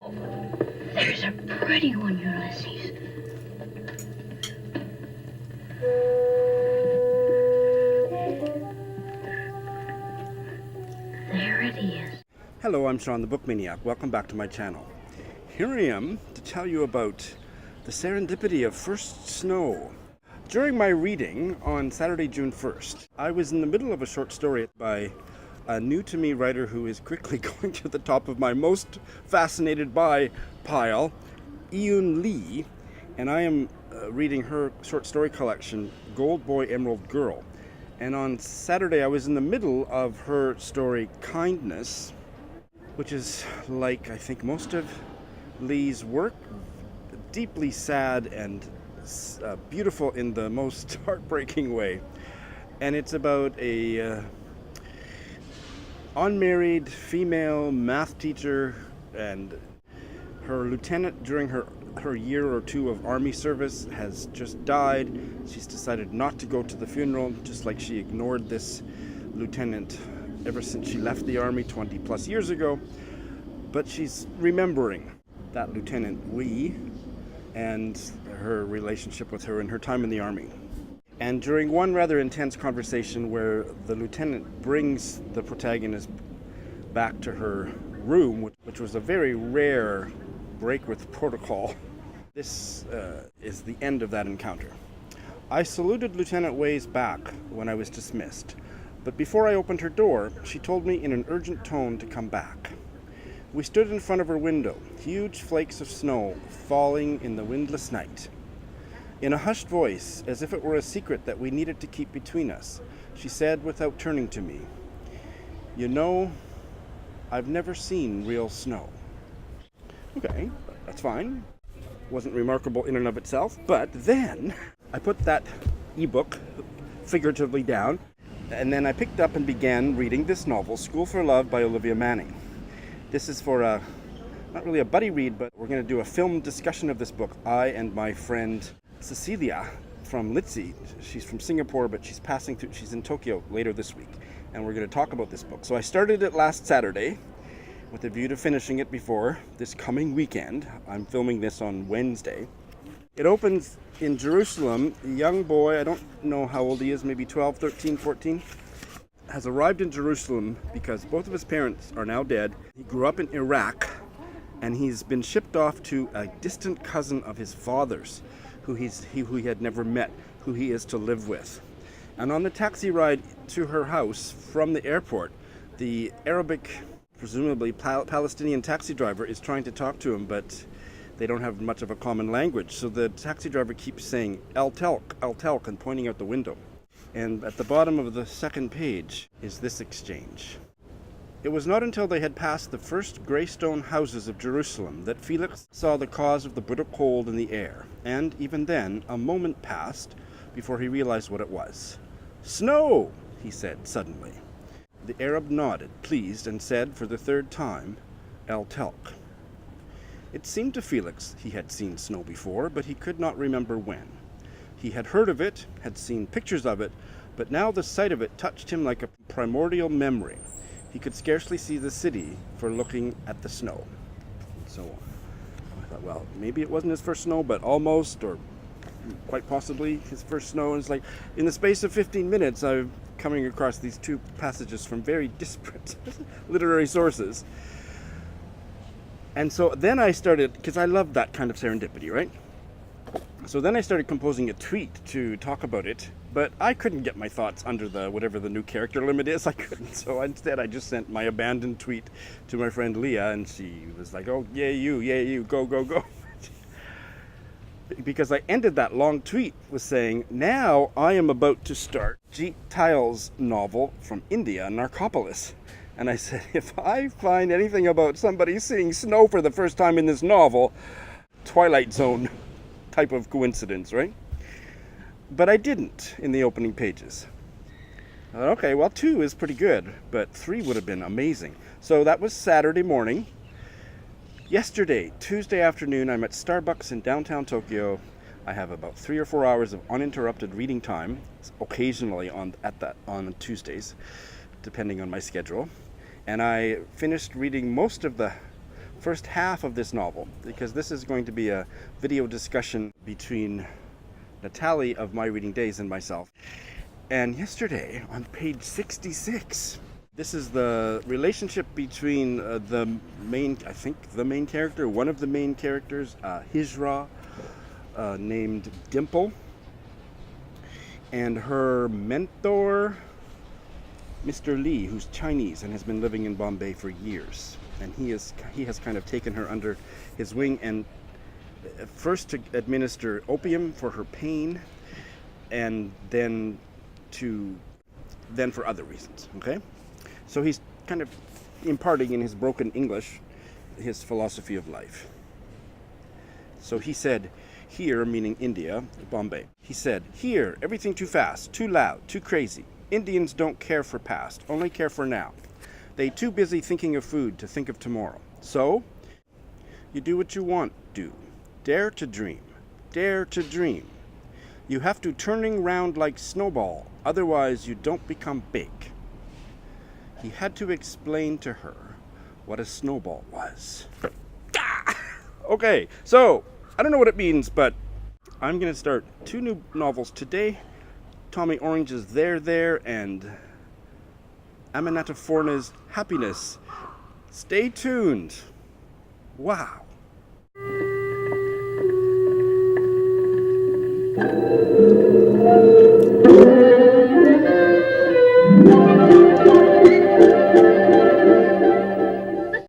There's a pretty one, Ulysses. There it is. Hello, I'm Sean the Book Maniac. Welcome back to my channel. Here I am to tell you about the serendipity of first snow. During my reading on Saturday, June 1st, I was in the middle of a short story by a new-to-me writer who is quickly going to the top of my most fascinated by pile, Iyun Lee, and I am reading her short story collection, Gold Boy, Emerald Girl. And on Saturday, I was in the middle of her story, Kindness, which is, like I think most of Lee's work, deeply sad and beautiful in the most heartbreaking way. And it's about a unmarried female math teacher and her lieutenant during her year or two of army service has just died. She's decided not to go to the funeral, just like she ignored this lieutenant ever since she left the army 20 plus years ago. But she's remembering that Lieutenant Lee and her relationship with her in her time in the army. And during one rather intense conversation where the lieutenant brings the protagonist back to her room, which was a very rare break with protocol, this is the end of that encounter. I saluted Lieutenant Wei's back when I was dismissed, but before I opened her door, she told me in an urgent tone to come back. We stood in front of her window, huge flakes of snow falling in the windless night. In a hushed voice, as if it were a secret that we needed to keep between us, she said without turning to me, "You know, I've never seen real snow." Okay, that's fine. Wasn't remarkable in and of itself, but then I put that ebook figuratively down, and then I picked up and began reading this novel, School for Love by Olivia Manning. This is for not really a buddy read, but we're going to do a film discussion of this book. I and my friend Cecilia from Litzy. She's from Singapore, but she's in Tokyo later this week, and we're going to talk about this book. So I started it last Saturday with a view to finishing it before this coming weekend. I'm filming this on Wednesday. It opens in Jerusalem. A young boy, I don't know how old he is, maybe 12, 13, 14, has arrived in Jerusalem because both of his parents are now dead. He grew up in Iraq, and he's been shipped off to a distant cousin of his father's, who he had never met, who he is to live with. And on the taxi ride to her house from the airport, the Arabic, presumably Palestinian taxi driver is trying to talk to him, but they don't have much of a common language. So the taxi driver keeps saying, "El Telk," and pointing out the window. And at the bottom of the second page is this exchange. It was not until they had passed the first grey stone houses of Jerusalem that Felix saw the cause of the bitter cold in the air, and even then a moment passed before he realized what it was. "Snow!" he said suddenly. The Arab nodded, pleased, and said for the third time, "El Telk." It seemed to Felix he had seen snow before, but he could not remember when. He had heard of it, had seen pictures of it, but now the sight of it touched him like a primordial memory. He could scarcely see the city for looking at the snow. And so on. I thought, well, maybe it wasn't his first snow, but almost, or quite possibly his first snow. And it's like, in the space of 15 minutes, I'm coming across these two passages from very disparate literary sources. And so then I started, because I love that kind of serendipity, right? So then I started composing a tweet to talk about it, but I couldn't get my thoughts under the whatever the new character limit is. I couldn't. So instead I just sent my abandoned tweet to my friend Leah, and she was like, "Oh, yay you, go, go, go." Because I ended that long tweet with saying, "Now I am about to start Jeet Tyal's novel from India, Narcopolis." And I said, if I find anything about somebody seeing snow for the first time in this novel, Twilight Zone type of coincidence, right? But I didn't in the opening pages. I thought, okay, well, 2 is pretty good, but 3 would have been amazing. So that was Saturday morning. Yesterday, Tuesday afternoon, I'm at Starbucks in downtown Tokyo. I have about 3 or 4 hours of uninterrupted reading time, occasionally on Tuesdays, depending on my schedule. And I finished reading most of the first half of this novel, because this is going to be a video discussion between Natalie of My Reading Days and myself. And yesterday, on page 66, this is the relationship between the main character, one of the main characters, Hijra, named Dimple, and her mentor, Mr. Lee, who's Chinese and has been living in Bombay for years. And he has kind of taken her under his wing, and first to administer opium for her pain, and then for other reasons. Okay, so he's kind of imparting in his broken English his philosophy of life. So he said, here, meaning India, Bombay. He said, here, everything too fast, too loud, too crazy. Indians don't care for past, only care for now. They too busy thinking of food to think of tomorrow. So, you do what you want, do. Dare to dream. Dare to dream. You have to turning round like snowball, otherwise you don't become big. He had to explain to her what a snowball was. Okay, so, I don't know what it means, but I'm going to start 2 new novels today. Tommy Orange's There, and Aminata Forna's Happiness. Stay tuned. Wow.